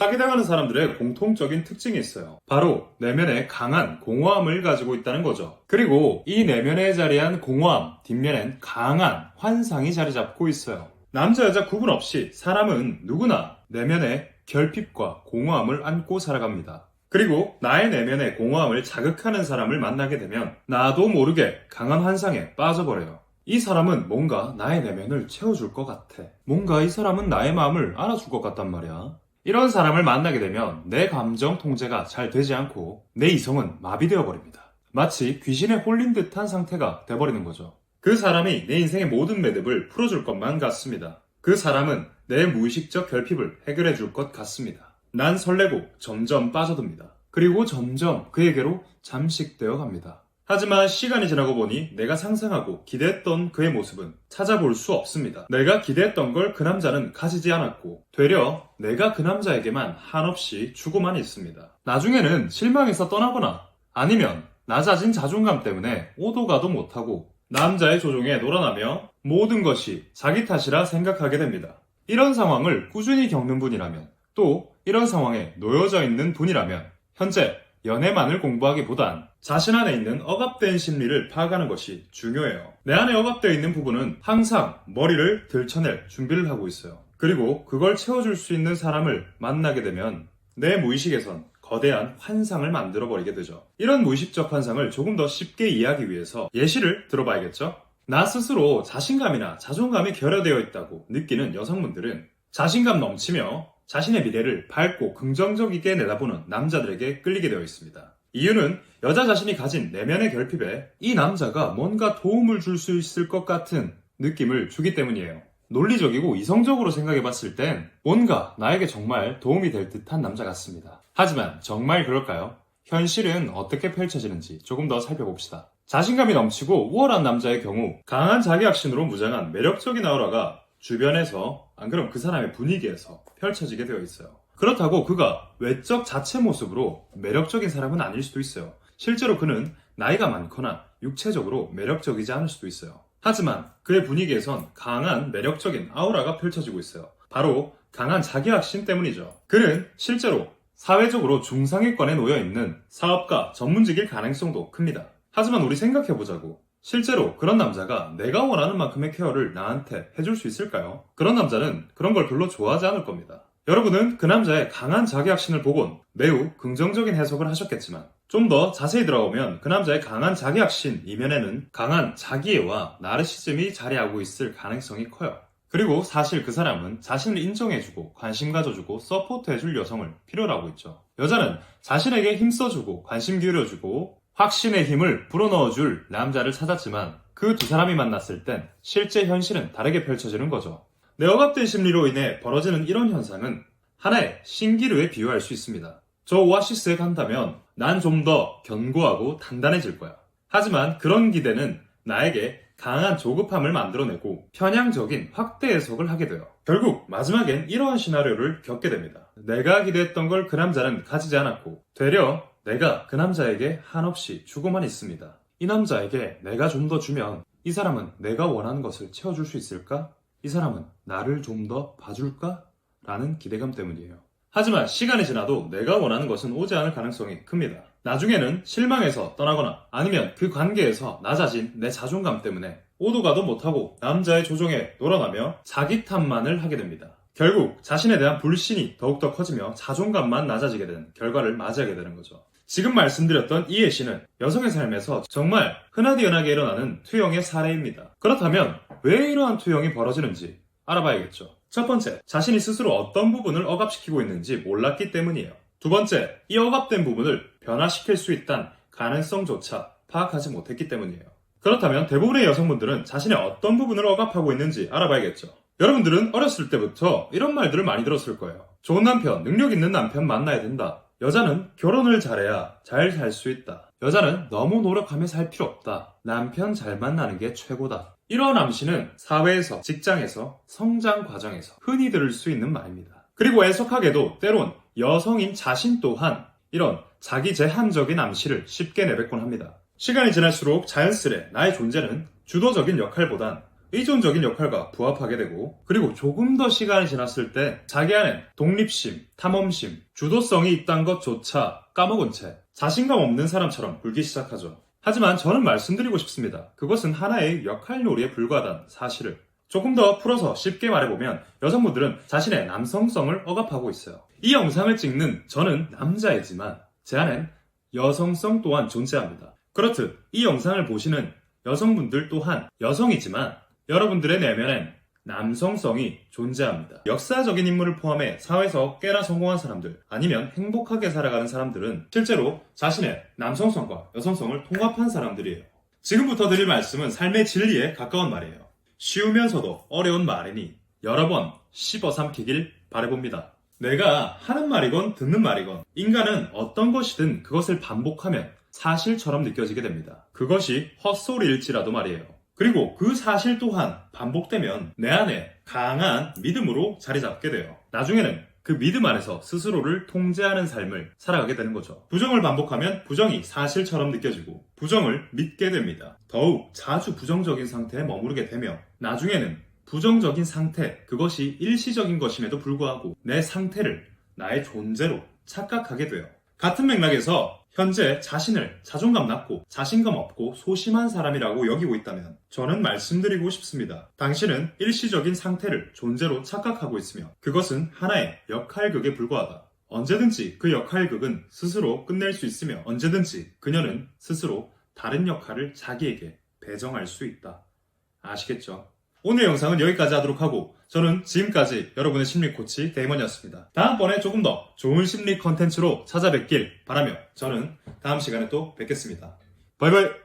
사기당하는 사람들의 공통적인 특징이 있어요. 바로 내면에 강한 공허함을 가지고 있다는 거죠. 그리고 이 내면에 자리한 공허함, 뒷면엔 강한 환상이 자리 잡고 있어요. 남자 여자 구분 없이 사람은 누구나 내면에 결핍과 공허함을 안고 살아갑니다. 그리고 나의 내면의 공허함을 자극하는 사람을 만나게 되면 나도 모르게 강한 환상에 빠져버려요. 이 사람은 뭔가 나의 내면을 채워줄 것 같아. 뭔가 이 사람은 나의 마음을 알아줄 것 같단 말이야. 이런 사람을 만나게 되면 내 감정 통제가 잘 되지 않고 내 이성은 마비되어 버립니다. 마치 귀신에 홀린 듯한 상태가 돼버리는 거죠. 그 사람이 내 인생의 모든 매듭을 풀어줄 것만 같습니다. 그 사람은 내 무의식적 결핍을 해결해 줄 것 같습니다. 난 설레고 점점 빠져듭니다. 그리고 점점 그에게로 잠식되어 갑니다. 하지만 시간이 지나고 보니 내가 상상하고 기대했던 그의 모습은 찾아볼 수 없습니다. 내가 기대했던 걸 그 남자는 가지지 않았고 되려 내가 그 남자에게만 한없이 주고만 있습니다. 나중에는 실망해서 떠나거나 아니면 낮아진 자존감 때문에 오도 가도 못하고 남자의 조종에 놀아나며 모든 것이 자기 탓이라 생각하게 됩니다. 이런 상황을 꾸준히 겪는 분이라면 또 이런 상황에 놓여져 있는 분이라면 현재 연애만을 공부하기보단 자신 안에 있는 억압된 심리를 파악하는 것이 중요해요. 내 안에 억압되어 있는 부분은 항상 머리를 들춰낼 준비를 하고 있어요. 그리고 그걸 채워줄 수 있는 사람을 만나게 되면 내 무의식에선 거대한 환상을 만들어버리게 되죠. 이런 무의식적 환상을 조금 더 쉽게 이해하기 위해서 예시를 들어봐야겠죠? 나 스스로 자신감이나 자존감이 결여되어 있다고 느끼는 여성분들은 자신감 넘치며 자신의 미래를 밝고 긍정적이게 내다보는 남자들에게 끌리게 되어 있습니다. 이유는 여자 자신이 가진 내면의 결핍에 이 남자가 뭔가 도움을 줄 수 있을 것 같은 느낌을 주기 때문이에요. 논리적이고 이성적으로 생각해봤을 땐 뭔가 나에게 정말 도움이 될 듯한 남자 같습니다. 하지만 정말 그럴까요? 현실은 어떻게 펼쳐지는지 조금 더 살펴봅시다. 자신감이 넘치고 우월한 남자의 경우 강한 자기확신으로 무장한 매력적인 아우라가 주변에서 안 그럼 그 사람의 분위기에서 펼쳐지게 되어 있어요. 그렇다고 그가 외적 자체 모습으로 매력적인 사람은 아닐 수도 있어요. 실제로 그는 나이가 많거나 육체적으로 매력적이지 않을 수도 있어요. 하지만 그의 분위기에선 강한 매력적인 아우라가 펼쳐지고 있어요. 바로 강한 자기확신 때문이죠. 그는 실제로 사회적으로 중상위권에 놓여있는 사업가, 전문직일 가능성도 큽니다. 하지만 우리 생각해보자고. 실제로 그런 남자가 내가 원하는 만큼의 케어를 나한테 해줄 수 있을까요? 그런 남자는 그런 걸 별로 좋아하지 않을 겁니다. 여러분은 그 남자의 강한 자기확신을 보곤 매우 긍정적인 해석을 하셨겠지만 좀 더 자세히 들어보면 그 남자의 강한 자기확신 이면에는 강한 자기애와 나르시즘이 자리하고 있을 가능성이 커요. 그리고 사실 그 사람은 자신을 인정해주고 관심 가져주고 서포트해줄 여성을 필요로 하고 있죠. 여자는 자신에게 힘써주고 관심 기울여주고 확신의 힘을 불어넣어줄 남자를 찾았지만 그 두 사람이 만났을 땐 실제 현실은 다르게 펼쳐지는 거죠. 내 억압된 심리로 인해 벌어지는 이런 현상은 하나의 신기루에 비유할 수 있습니다. 저 오아시스에 간다면 난 좀 더 견고하고 단단해질 거야. 하지만 그런 기대는 나에게 강한 조급함을 만들어내고 편향적인 확대 해석을 하게 돼요. 결국 마지막엔 이러한 시나리오를 겪게 됩니다. 내가 기대했던 걸 그 남자는 가지지 않았고 되려 내가 그 남자에게 한없이 주고만 있습니다. 이 남자에게 내가 좀 더 주면 이 사람은 내가 원하는 것을 채워줄 수 있을까? 이 사람은 나를 좀 더 봐줄까? 라는 기대감 때문이에요. 하지만 시간이 지나도 내가 원하는 것은 오지 않을 가능성이 큽니다. 나중에는 실망해서 떠나거나 아니면 그 관계에서 낮아진 내 자존감 때문에 오도 가도 못하고 남자의 조종에 놀아나며 자기 탓만을 하게 됩니다. 결국 자신에 대한 불신이 더욱더 커지며 자존감만 낮아지게 되는 결과를 맞이하게 되는 거죠. 지금 말씀드렸던 이 예시는 여성의 삶에서 정말 흔하디흔하게 일어나는 투영의 사례입니다. 그렇다면 왜 이러한 투영이 벌어지는지 알아봐야겠죠. 첫 번째, 자신이 스스로 어떤 부분을 억압시키고 있는지 몰랐기 때문이에요. 두 번째, 이 억압된 부분을 변화시킬 수 있다는 가능성조차 파악하지 못했기 때문이에요. 그렇다면 대부분의 여성분들은 자신의 어떤 부분을 억압하고 있는지 알아봐야겠죠. 여러분들은 어렸을 때부터 이런 말들을 많이 들었을 거예요. 좋은 남편, 능력 있는 남편 만나야 된다. 여자는 결혼을 잘해야 잘 살 수 있다. 여자는 너무 노력하며 살 필요 없다. 남편 잘 만나는 게 최고다. 이러한 암시는 사회에서, 직장에서, 성장 과정에서 흔히 들을 수 있는 말입니다. 그리고 애석하게도 때론 여성인 자신 또한 이런 자기 제한적인 암시를 쉽게 내뱉곤 합니다. 시간이 지날수록 자연스레 나의 존재는 주도적인 역할보단 의존적인 역할과 부합하게 되고, 그리고 조금 더 시간이 지났을 때 자기 안엔 독립심, 탐험심, 주도성이 있다는 것조차 까먹은 채 자신감 없는 사람처럼 굴기 시작하죠. 하지만 저는 말씀드리고 싶습니다. 그것은 하나의 역할놀이에 불과하다는 사실을. 조금 더 풀어서 쉽게 말해보면 여성분들은 자신의 남성성을 억압하고 있어요. 이 영상을 찍는 저는 남자이지만 제 안엔 여성성 또한 존재합니다. 그렇듯 이 영상을 보시는 여성분들 또한 여성이지만 여러분들의 내면엔 남성성이 존재합니다. 역사적인 인물을 포함해 사회에서 꽤나 성공한 사람들, 아니면 행복하게 살아가는 사람들은 실제로 자신의 남성성과 여성성을 통합한 사람들이에요. 지금부터 드릴 말씀은 삶의 진리에 가까운 말이에요. 쉬우면서도 어려운 말이니 여러 번 씹어 삼키길 바라봅니다. 내가 하는 말이건 듣는 말이건 인간은 어떤 것이든 그것을 반복하면 사실처럼 느껴지게 됩니다. 그것이 헛소리일지라도 말이에요. 그리고 그 사실 또한 반복되면 내 안에 강한 믿음으로 자리 잡게 돼요. 나중에는 그 믿음 안에서 스스로를 통제하는 삶을 살아가게 되는 거죠. 부정을 반복하면 부정이 사실처럼 느껴지고 부정을 믿게 됩니다. 더욱 자주 부정적인 상태에 머무르게 되며 나중에는 부정적인 상태, 그것이 일시적인 것임에도 불구하고 내 상태를 나의 존재로 착각하게 돼요. 같은 맥락에서 현재 자신을 자존감 낮고 자신감 없고 소심한 사람이라고 여기고 있다면 저는 말씀드리고 싶습니다. 당신은 일시적인 상태를 존재로 착각하고 있으며 그것은 하나의 역할극에 불과하다. 언제든지 그 역할극은 스스로 끝낼 수 있으며 언제든지 그녀는 스스로 다른 역할을 자기에게 배정할 수 있다. 아시겠죠? 오늘 영상은 여기까지 하도록 하고 저는 지금까지 여러분의 심리 코치 데이먼이었습니다. 다음번에 조금 더 좋은 심리 컨텐츠로 찾아뵙길 바라며 저는 다음 시간에 또 뵙겠습니다. 바이바이!